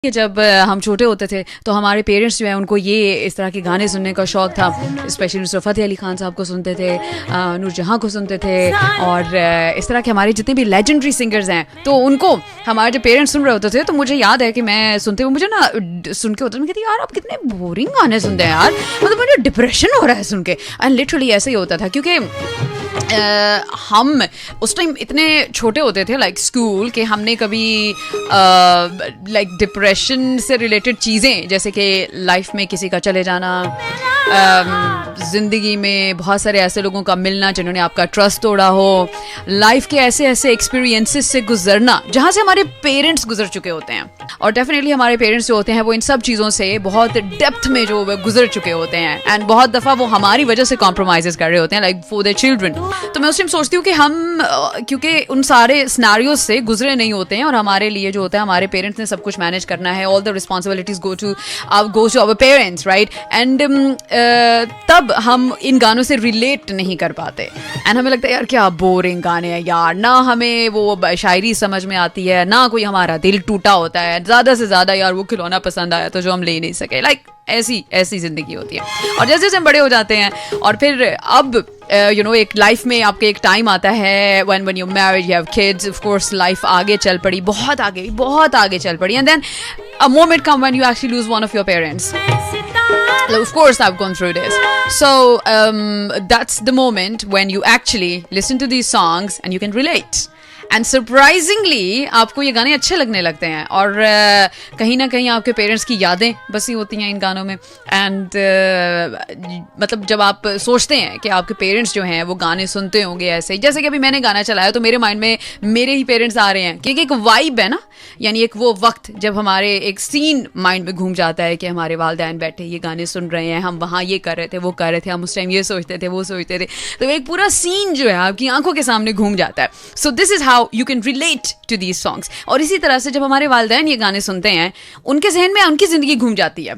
कि जब हम छोटे होते थे तो हमारे पेरेंट्स जो है उनको ये इस तरह के गाने सुनने का शौक़ था, स्पेशली नुसरत फ़तेह अली खान साहब को सुनते थे, नूरजहां को सुनते थे और इस तरह के हमारे जितने भी लेजेंडरी सिंगर्स हैं तो उनको हमारे जो पेरेंट्स सुन रहे होते थे। तो मुझे याद है कि मैं सुनते हुए मुझे ना सुन के होता था, मैं कहती यार आप कितने बोरिंग गाने सुनते हैं यार, मतलब मुझे डिप्रेशन हो रहा है सुन के। एंड लिटरली ऐसे ही होता था क्योंकि हम उस टाइम इतने छोटे होते थे लाइक स्कूल के, हमने कभी लाइक डिप्रेशन से रिलेटेड चीज़ें जैसे कि लाइफ में किसी का चले जाना, ज़िंदगी में बहुत सारे ऐसे लोगों का मिलना जिन्होंने आपका ट्रस्ट तोड़ा हो, लाइफ के ऐसे ऐसे एक्सपीरियंसेस से गुजरना जहाँ से हमारे पेरेंट्स गुजर चुके होते हैं। और डेफिनेटली हमारे पेरेंट्स जो होते हैं वो इन सब चीज़ों से बहुत डेप्थ में जो गुजर चुके होते हैं एंड बहुत दफ़ा वो हमारी वजह से कॉम्प्रोमाइज़ कर रहे होते हैं लाइक फॉर देयर चिल्ड्रन। तो मैं उस टाइम सोचती हूँ कि हम क्योंकि उन सारे सिनेरियोज से गुजरे नहीं होते हैं और हमारे लिए जो होता है हमारे पेरेंट्स ने सब कुछ मैनेज करना है, all the responsibilities go to our parents, right. And तब हम इन गानों से रिलेट नहीं कर पाते एंड हमें लगता है यार क्या बोरिंग गाने हैं यार, ना हमें वो शायरी समझ में आती है, ना कोई हमारा दिल टूटा होता है, ज़्यादा से ज़्यादा यार वो खिलौना पसंद आया तो जो हम ले नहीं सके, लाइक ऐसी ज़िंदगी होती है। और जैसे जैसे हम बड़े हो जाते हैं और फिर अब एक लाइफ में आपके एक टाइम आता है when you married, you have kids, of course life आगे चल पड़ी, बहुत आगे चल पड़ी, and then a moment come when you actually lose one of your parents. Of course I've gone through this. So that's the moment when you actually listen to these songs and you can relate. And surprisingly आपको ये गाने अच्छे लगने लगते हैं और कहीं ना कहीं आपके पेरेंट्स की यादें बसी होती हैं इन गानों में। एंड मतलब जब आप सोचते हैं कि आपके पेरेंट्स जो हैं वो गाने सुनते होंगे ऐसे, जैसे कि अभी मैंने गाना चलाया तो मेरे माइंड में मेरे ही पेरेंट्स आ रहे हैं क्योंकि एक वाइब है ना, यानी एक वो वक्त जब हमारे एक सीन माइंड में घूम जाता है कि हमारे वालिदैन बैठे ये गाने सुन रहे हैं, हम वहाँ ये कर रहे थे वो कर रहे थे, हम उस टाइम ये सोचते थे वो सोचते थे, तो एक पूरा सीन जो है आपकी आंखों के सामने घूम जाता है। So this is how you can relate to these songs। और इसी तरह से जब हमारे वालिदैन ये गाने सुनते हैं उनके ज़हन में उनकी ज़िंदगी घूम जाती है।